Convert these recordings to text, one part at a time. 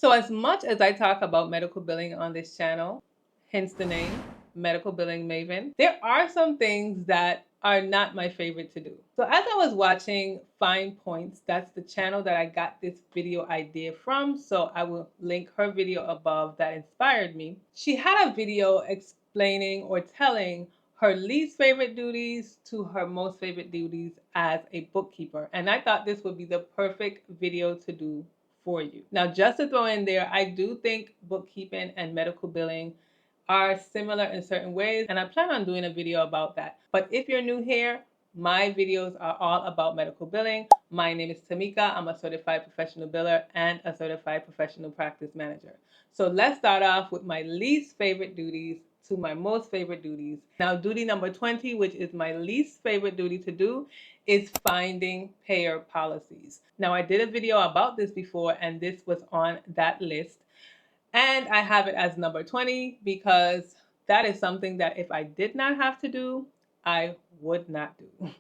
So as much as I talk about medical billing on this channel, hence the name, Medical Billing Maven, there are some things that are not my favorite to do. So as I was watching Fine Points, that's the channel that I got this video idea from, so I will link her video above that inspired me. She had a video explaining or telling her least favorite duties to her most favorite duties as a bookkeeper. And I thought this would be the perfect video to do for you. Now, just to throw in there, I do think bookkeeping and medical billing are similar in certain ways, and I plan on doing a video about that. But if you're new here, my videos are all about medical billing. My name is Tamika. I'm a certified professional biller and a certified professional practice manager. So let's start off with my least favorite duties to my most favorite duties. Now, duty number 20, which is my least favorite duty to do, is finding payer policies. Now, I did a video about this before, and this was on that list. And I have it as number 20 because that is something that if I did not have to do, I would not do.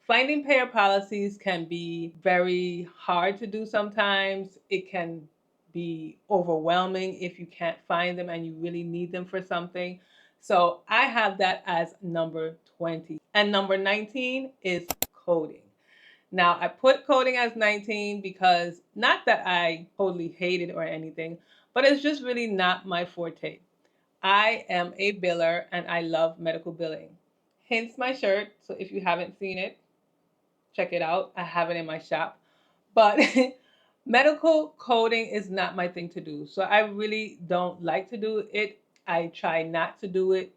Finding payer policies can be very hard to do sometimes. It can be overwhelming if you can't find them and you really need them for something. So I have that as number 20. And number 19 is coding. Now, I put coding as 19 because not that I totally hate it or anything, but it's just really not my forte. I am a biller and I love medical billing. Hence my shirt. So if you haven't seen it, check it out. I have it in my shop. But medical coding is not my thing to do. So I really don't like to do it. I try not to do it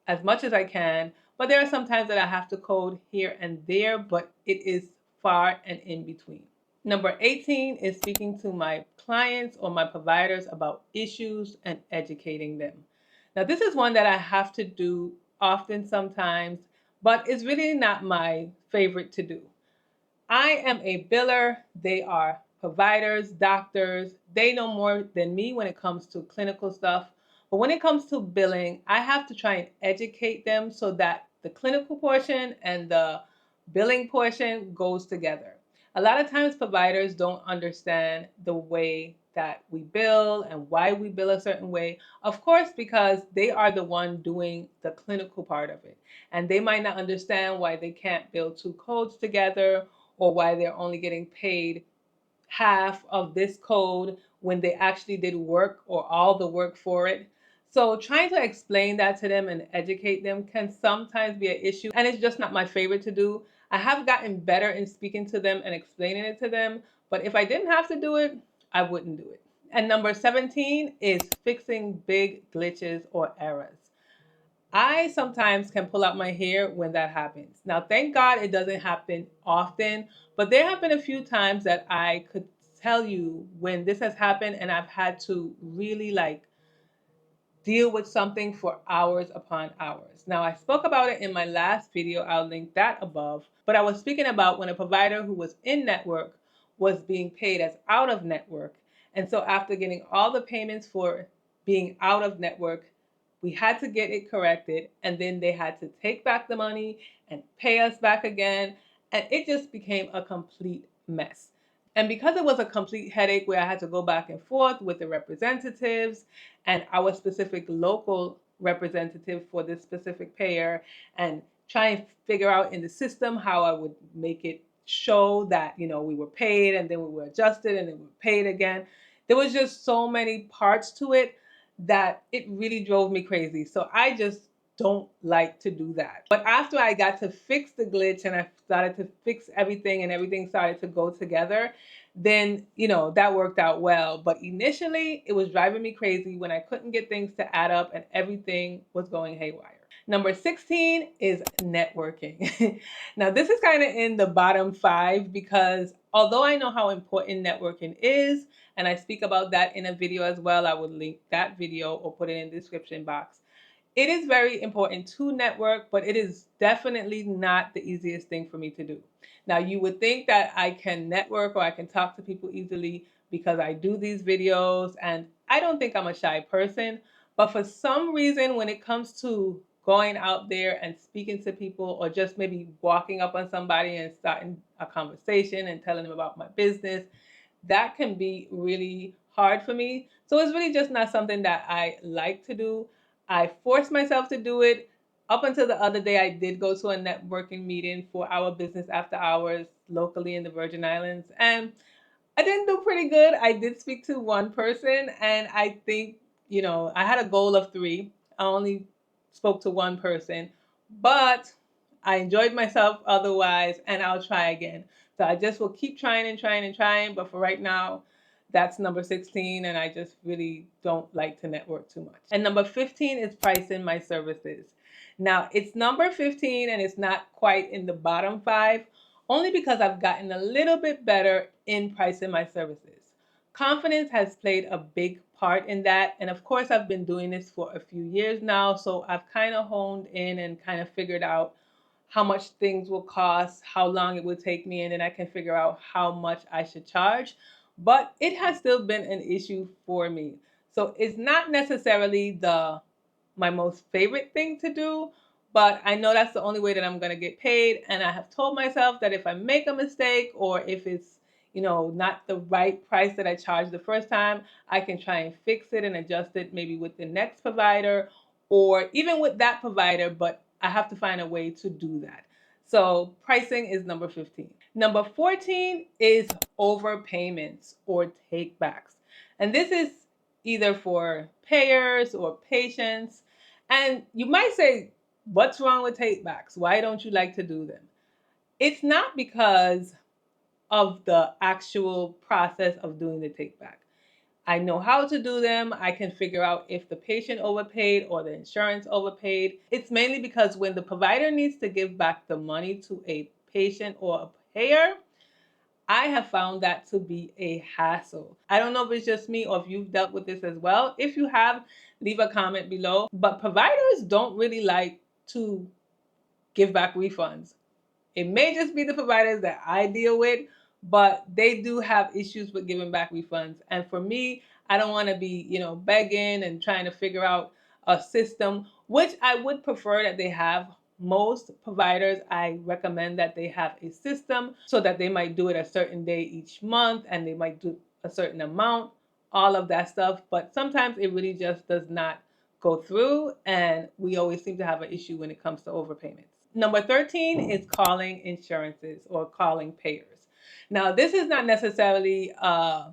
as much as I can. But there are some times that I have to code here and there, but it is far and in between. Number 18 is speaking to my clients or my providers about issues and educating them. Now, this is one that I have to do often sometimes, but it's really not my favorite to do. I am a biller. They are providers, doctors. They know more than me when it comes to clinical stuff. But when it comes to billing, I have to try and educate them so that the clinical portion and the billing portion goes together. A lot of times providers don't understand the way that we bill and why we bill a certain way. Of course, because they are the one doing the clinical part of it. And they might not understand why they can't bill two codes together or why they're only getting paid half of this code when they actually did work or all the work for it. So trying to explain that to them and educate them can sometimes be an issue, and it's just not my favorite to do. I have gotten better in speaking to them and explaining it to them, but if I didn't have to do it, I wouldn't do it. And number 17 is fixing big glitches or errors. I sometimes can pull out my hair when that happens. Now, thank God it doesn't happen often, but there have been a few times that I could tell you when this has happened and I've had to really deal with something for hours upon hours. Now, I spoke about it in my last video. I'll link that above. But I was speaking about when a provider who was in network was being paid as out of network. And so after getting all the payments for being out of network, we had to get it corrected. And then they had to take back the money and pay us back again. And it just became a complete mess. And because it was a complete headache where I had to go back and forth with the representatives and our specific local representative for this specific payer and try and figure out in the system how I would make it show that, we were paid and then we were adjusted and then we were paid again. There was just so many parts to it that it really drove me crazy. So I just don't like to do that. But after I got to fix the glitch and I started to fix everything and everything started to go together, then, that worked out well. But initially, it was driving me crazy when I couldn't get things to add up and everything was going haywire. Number 16 is networking. Now, this is kind of in the bottom 5 because although I know how important networking is, and I speak about that in a video as well, I would link that video or put it in the description box. It is very important to network, but it is definitely not the easiest thing for me to do. Now, you would think that I can network or I can talk to people easily because I do these videos, and I don't think I'm a shy person, but for some reason, when it comes to going out there and speaking to people or just maybe walking up on somebody and starting a conversation and telling them about my business, that can be really hard for me. So it's really just not something that I like to do. I force myself to do it. Up until the other day, I did go to a networking meeting for our business after hours locally in the Virgin Islands. And I didn't do pretty good. I did speak to one person, and I think, I had a goal of three. I only spoke to one person, but I enjoyed myself otherwise, and I'll try again. So I just will keep trying and trying and trying. But for right now, that's number 16, and I just really don't like to network too much. And number 15 is pricing my services. Now, it's number 15, and it's not quite in the bottom five, only because I've gotten a little bit better in pricing my services. Confidence has played a big part in that. And of course, I've been doing this for a few years now. So I've kind of honed in and kind of figured out how much things will cost, how long it will take me, and then I can figure out how much I should charge. But it has still been an issue for me. So it's not necessarily the my most favorite thing to do, but I know that's the only way that I'm going to get paid. And I have told myself that if I make a mistake or if it's, not the right price that I charged the first time, I can try and fix it and adjust it maybe with the next provider or even with that provider, but I have to find a way to do that. So pricing is number 15. Number 14 is overpayments or takebacks. And this is either for payers or patients. And you might say, what's wrong with takebacks? Why don't you like to do them? It's not because of the actual process of doing the takeback. I know how to do them. I can figure out if the patient overpaid or the insurance overpaid. It's mainly because when the provider needs to give back the money to a patient or a payer, I have found that to be a hassle. I don't know if it's just me or if you've dealt with this as well. If you have, leave a comment below. But providers don't really like to give back refunds. It may just be the providers that I deal with, but they do have issues with giving back refunds. And for me, I don't want to be, begging and trying to figure out a system, which I would prefer that they have. Most providers, I recommend that they have a system so that they might do it a certain day each month and they might do a certain amount, all of that stuff. But sometimes it really just does not go through, and we always seem to have an issue when it comes to overpayments. Number 13 is calling insurances or calling payers. Now, this is not necessarily a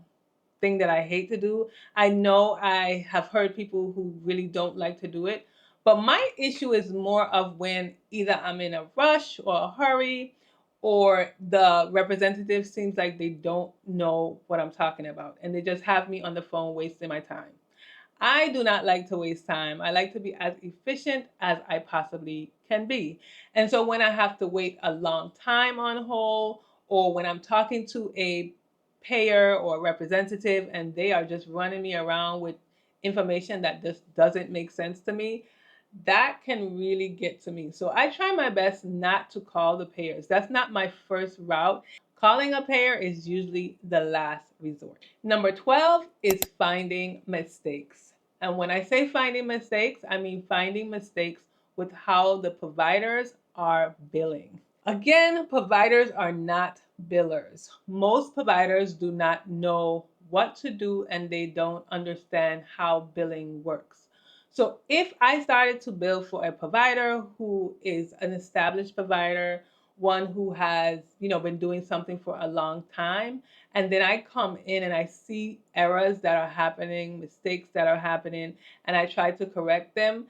thing that I hate to do. I know I have heard people who really don't like to do it, but my issue is more of when either I'm in a rush or a hurry or the representative seems like they don't know what I'm talking about and they just have me on the phone wasting my time. I do not like to waste time. I like to be as efficient as I possibly can be. And so when I have to wait a long time on hold, or when I'm talking to a payer or a representative and they are just running me around with information that just doesn't make sense to me, that can really get to me. So I try my best not to call the payers. That's not my first route. Calling a payer is usually the last resort. Number 12 is finding mistakes. And when I say finding mistakes, I mean finding mistakes with how the providers are billing. Again, providers are not billers. Most providers do not know what to do and they don't understand how billing works. So if I started to bill for a provider who is an established provider, one who has, been doing something for a long time, and then I come in and I see errors that are happening, mistakes that are happening, and I try to correct them,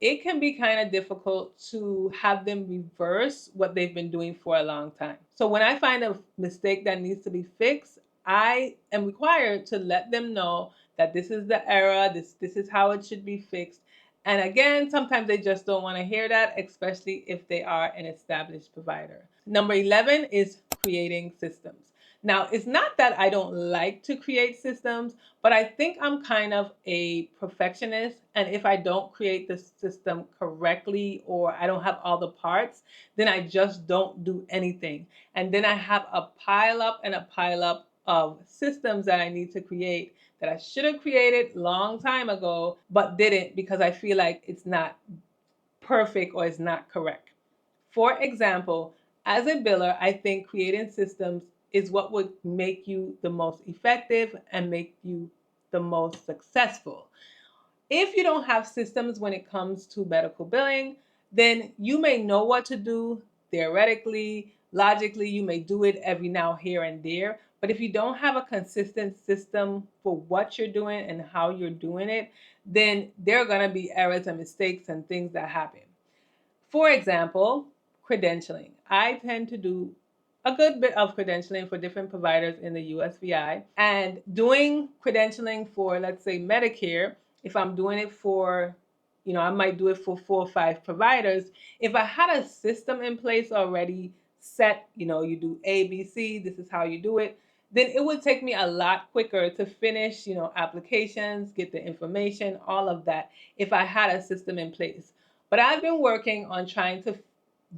it can be kind of difficult to have them reverse what they've been doing for a long time. So when I find a mistake that needs to be fixed, I am required to let them know that this is the error, this is how it should be fixed. And again, sometimes they just don't want to hear that, especially if they are an established provider. Number 11 is creating systems. Now, it's not that I don't like to create systems, but I think I'm kind of a perfectionist. And if I don't create the system correctly or I don't have all the parts, then I just don't do anything. And then I have a pile up and a pile up of systems that I need to create that I should have created long time ago, but didn't because I feel like it's not perfect or it's not correct. For example, as a biller, I think creating systems is what would make you the most effective and make you the most successful. If you don't have systems when it comes to medical billing, then you may know what to do theoretically, logically, you may do it every now, here, and there. But if you don't have a consistent system for what you're doing and how you're doing it, then there are going to be errors and mistakes and things that happen. For example, credentialing. I tend to do a good bit of credentialing for different providers in the USVI. And doing credentialing for, let's say, Medicare, if I'm doing it for, I might do it for 4 or 5 providers. If I had a system in place already set, you do A, B, C, this is how you do it, then it would take me a lot quicker to finish, applications, get the information, all of that, if I had a system in place. But I've been working on trying to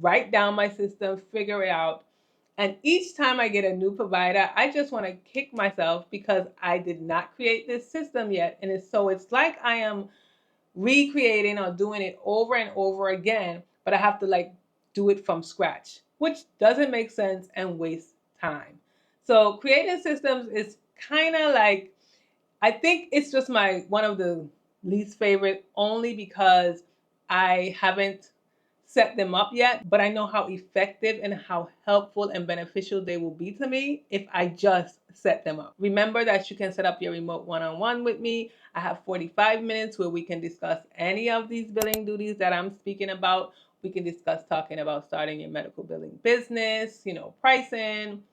write down my system, figure it out. And each time I get a new provider, I just want to kick myself because I did not create this system yet. And it's like I am recreating or doing it over and over again, but I have to do it from scratch, which doesn't make sense and wastes time. So creating systems is kind of like, I think it's just my one of the least favorite, only because I haven't set them up yet, but I know how effective and how helpful and beneficial they will be to me if I just set them up. Remember that you can set up your remote one-on-one with me. I have 45 minutes where we can discuss any of these billing duties that I'm speaking about. We can discuss talking about starting your medical billing business, pricing,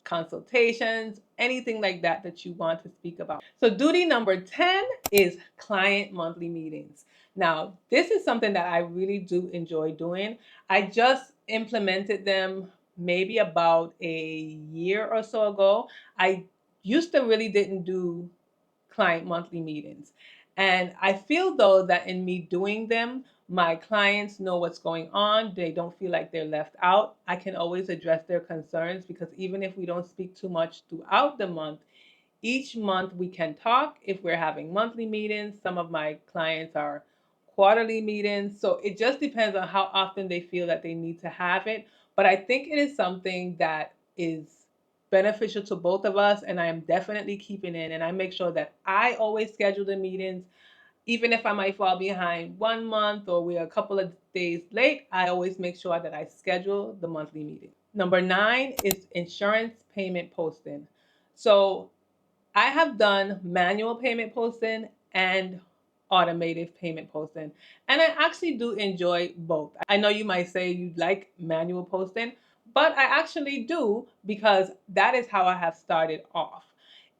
consultations, anything like that that you want to speak about. So duty number 10 is client monthly meetings. Now, this is something that I really do enjoy doing. I just implemented them maybe about a year or so ago. I used to really didn't do client monthly meetings. And I feel though that in me doing them, my clients know what's going on. They don't feel like they're left out. I can always address their concerns because even if we don't speak too much throughout the month, each month we can talk if we're having monthly meetings. Some of my clients are quarterly meetings. So it just depends on how often they feel that they need to have it. But I think it is something that is beneficial to both of us. And I am definitely keeping in. And I make sure that I always schedule the meetings. Even if I might fall behind 1 month or we're a couple of days late, I always make sure that I schedule the monthly meeting. Number 9 is insurance payment posting. So I have done manual payment posting and automated payment posting, and I actually do enjoy both. I know you might say you like manual posting, but I actually do because that is how I have started off.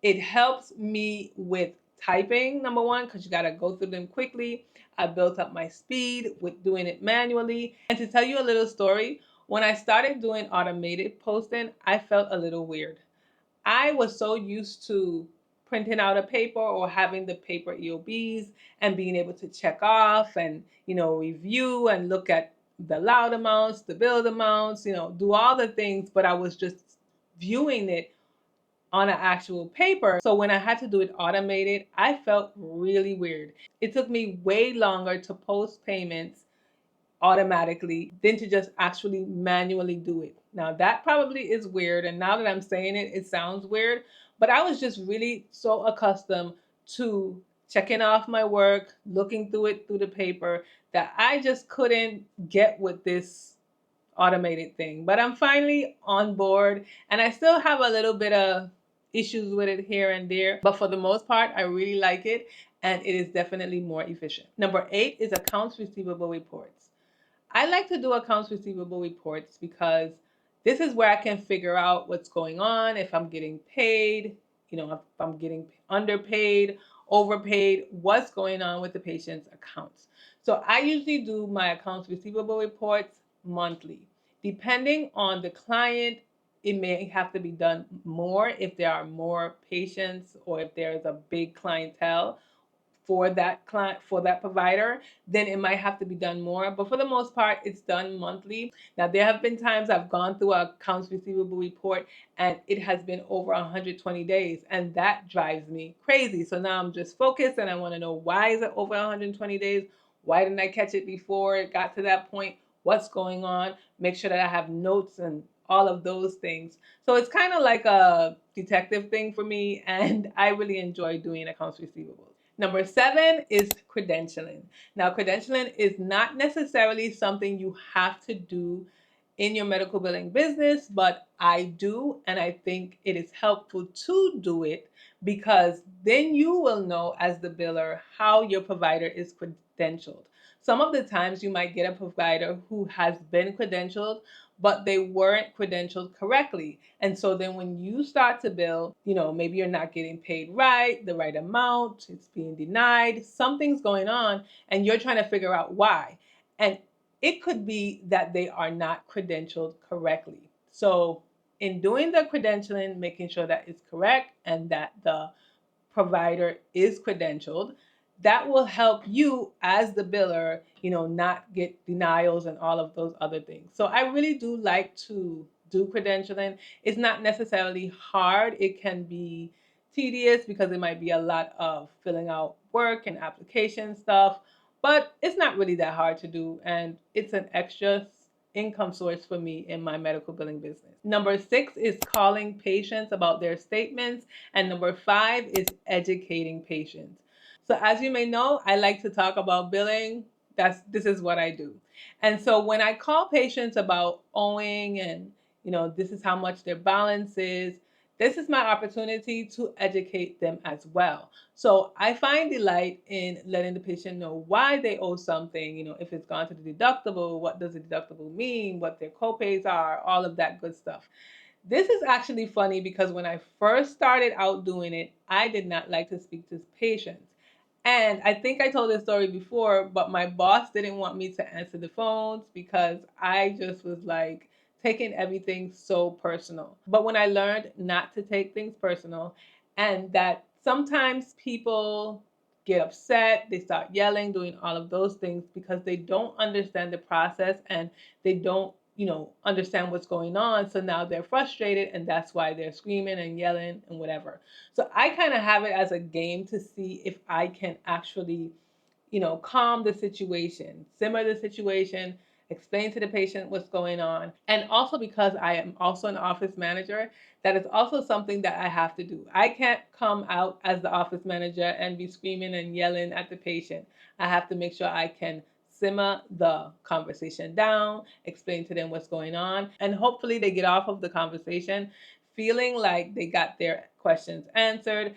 It helps me with typing, number one, because you got to go through them quickly. I built up my speed with doing it manually. And to tell you a little story, when I started doing automated posting, I felt a little weird. I was so used to printing out a paper or having the paper EOBs and being able to check off and, review and look at the loud amounts, the billed amounts, do all the things, but I was just viewing it on an actual paper. So when I had to do it automated, I felt really weird. It took me way longer to post payments automatically than to just actually manually do it. Now that probably is weird, and now that I'm saying it, it sounds weird, but I was just really so accustomed to checking off my work, looking through it through the paper, that I just couldn't get with this automated thing. But I'm finally on board, and I still have a little bit of issues with it here and there, but for the most part, I really like it, and it is definitely more efficient. Number 8 is accounts receivable reports. I like to do accounts receivable reports because this is where I can figure out what's going on, if I'm getting paid, if I'm getting underpaid, overpaid, what's going on with the patient's accounts. So I usually do my accounts receivable reports monthly. Depending on the client, it may have to be done more if there are more patients or if there's a big clientele for that client, for that provider, then it might have to be done more. But for the most part, it's done monthly. Now, there have been times I've gone through an accounts receivable report and it has been over 120 days, and that drives me crazy. So now I'm just focused and I want to know, why is it over 120 days? Why didn't I catch it before it got to that point? What's going on? Make sure that I have notes and all of those things. So it's kind of like a detective thing for me, and I really enjoy doing accounts receivable. Number 7 is credentialing. Now, credentialing is not necessarily something you have to do in your medical billing business, but I do, and I think it is helpful to do it because then you will know as the biller how your provider is credentialed. Some of the times you might get a provider who has been credentialed, but they weren't credentialed correctly. And so then when you start to bill, maybe you're not getting paid right, the right amount, it's being denied, something's going on, and you're trying to figure out why. And it could be that they are not credentialed correctly. So in doing the credentialing, making sure that it's correct and that the provider is credentialed, that will help you as the biller, not get denials and all of those other things. So I really do like to do credentialing. It's not necessarily hard. It can be tedious because it might be a lot of filling out work and application stuff, but it's not really that hard to do, and it's an extra income source for me in my medical billing business. Number 6 is calling patients about their statements, and number 5 is educating patients. So as you may know, I like to talk about billing. This is what I do. And so when I call patients about owing and this is how much their balance is, this is my opportunity to educate them as well. So I find delight in letting the patient know why they owe something, if it's gone to the deductible, what does the deductible mean, what their copays are, all of that good stuff. This is actually funny because when I first started out doing it, I did not like to speak to patients. And I think I told this story before, but my boss didn't want me to answer the phones because I just was like taking everything so personal. But when I learned not to take things personal and that sometimes people get upset, they start yelling, doing all of those things because they don't understand the process and they don't understand what's going on. So now they're frustrated and that's why they're screaming and yelling and whatever. So I kind of have it as a game to see if I can actually, calm the situation, simmer the situation, explain to the patient what's going on. And also because I am also an office manager, that is also something that I have to do. I can't come out as the office manager and be screaming and yelling at the patient. I have to make sure I can simmer the conversation down, explain to them what's going on, and hopefully they get off of the conversation feeling like they got their questions answered,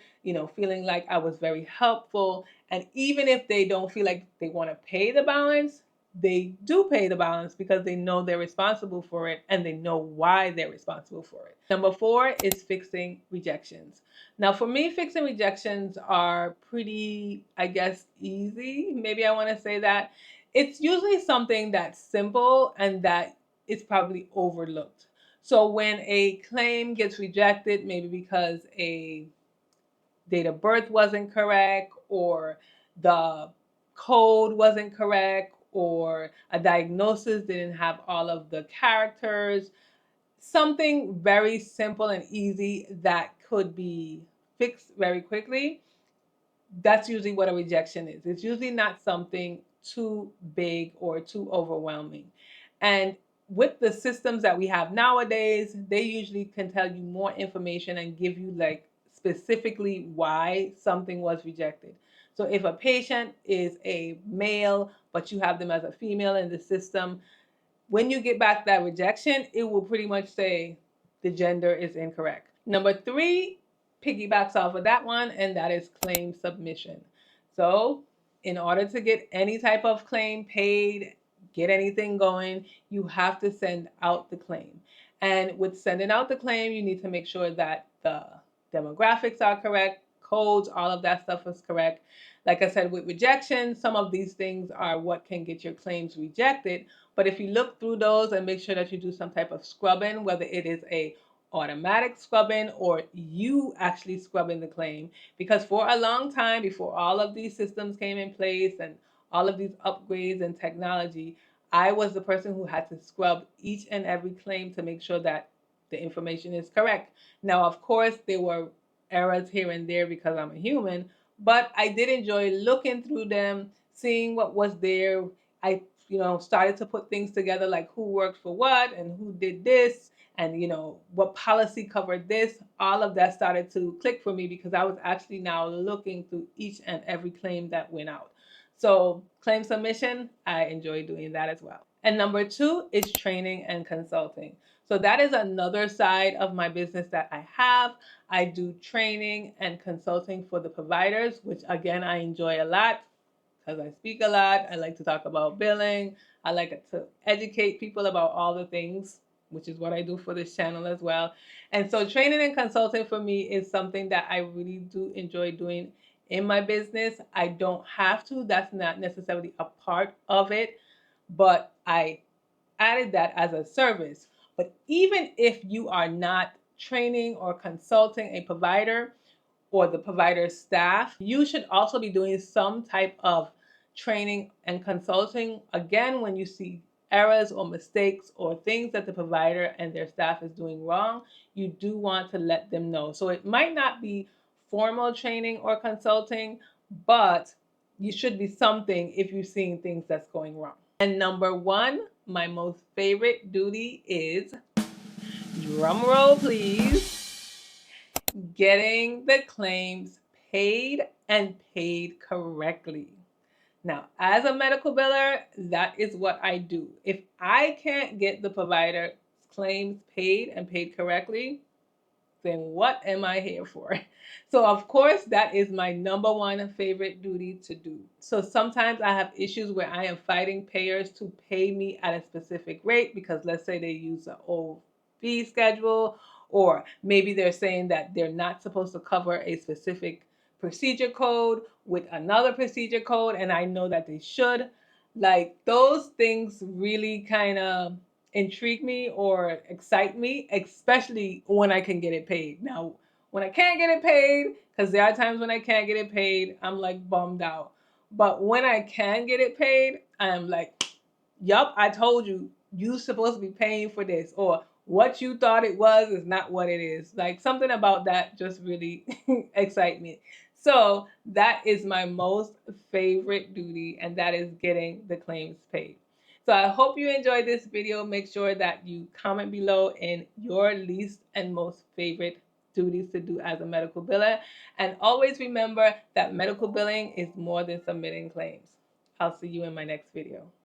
feeling like I was very helpful. And even if they don't feel like they want to pay the balance, they do pay the balance because they know they're responsible for it and they know why they're responsible for it. Number 4 is fixing rejections. Now, for me, fixing rejections are pretty, I guess, easy. Maybe I want to say that. It's usually something that's simple and that is probably overlooked. So when a claim gets rejected, maybe because a date of birth wasn't correct, or the code wasn't correct, or a diagnosis didn't have all of the characters, something very simple and easy that could be fixed very quickly, that's usually what a rejection is. It's usually not something too big or too overwhelming. And with the systems that we have nowadays, they usually can tell you more information and give you like specifically why something was rejected. So if a patient is a male, but you have them as a female in the system, when you get back that rejection, it will pretty much say the gender is incorrect. Number 3 piggybacks off of that one, and that is claim submission. So, in order to get any type of claim paid, get anything going, you have to send out the claim. And with sending out the claim, you need to make sure that the demographics are correct, codes, all of that stuff is correct. Like I said, with rejection, some of these things are what can get your claims rejected. But if you look through those and make sure that you do some type of scrubbing, whether it is a automatic scrubbing or you actually scrubbing the claim, because for a long time before all of these systems came in place and all of these upgrades and technology, I was the person who had to scrub each and every claim to make sure that the information is correct. Now, of course, there were errors here and there because I'm a human, but I did enjoy looking through them, seeing what was there. I started to put things together like who worked for what and who did this. and what policy covered this, all of that started to click for me because I was actually now looking through each and every claim that went out. So claim submission, I enjoy doing that as well. And number two is training and consulting. So that is another side of my business that I have. I do training and consulting for the providers, which again, I enjoy a lot because I speak a lot. I like to talk about billing. I like to educate people about all the things, which is what I do for this channel as well. And so training and consulting for me is something that I really do enjoy doing in my business. I don't have to. That's not necessarily a part of it, but I added that as a service. But even if you are not training or consulting a provider or the provider staff, you should also be doing some type of training and consulting. Again, when you see errors or mistakes or things that the provider and their staff is doing wrong, you do want to let them know. So it might not be formal training or consulting, but you should be something if you're seeing things that's going wrong. And number one, my most favorite duty is, drum roll please, getting the claims paid and paid correctly. Now, as a medical biller, that is what I do. If I can't get the provider claims paid and paid correctly, then what am I here for? So of course, that is my number one favorite duty to do. So sometimes I have issues where I am fighting payers to pay me at a specific rate because let's say they use an old fee schedule, or maybe they're saying that they're not supposed to cover a specific procedure code with another procedure code, and I know that they should. Like those things really kind of intrigue me or excite me, especially when I can get it paid. Now, when I can't get it paid, because there are times when I can't get it paid, I'm like bummed out. But when I can get it paid, I'm like, yup, I told you, you're supposed to be paying for this. Or what you thought it was is not what it is. Like something about that just really excites me. So that is my most favorite duty, and that is getting the claims paid. So I hope you enjoyed this video. Make sure that you comment below in your least and most favorite duties to do as a medical biller. And always remember that medical billing is more than submitting claims. I'll see you in my next video.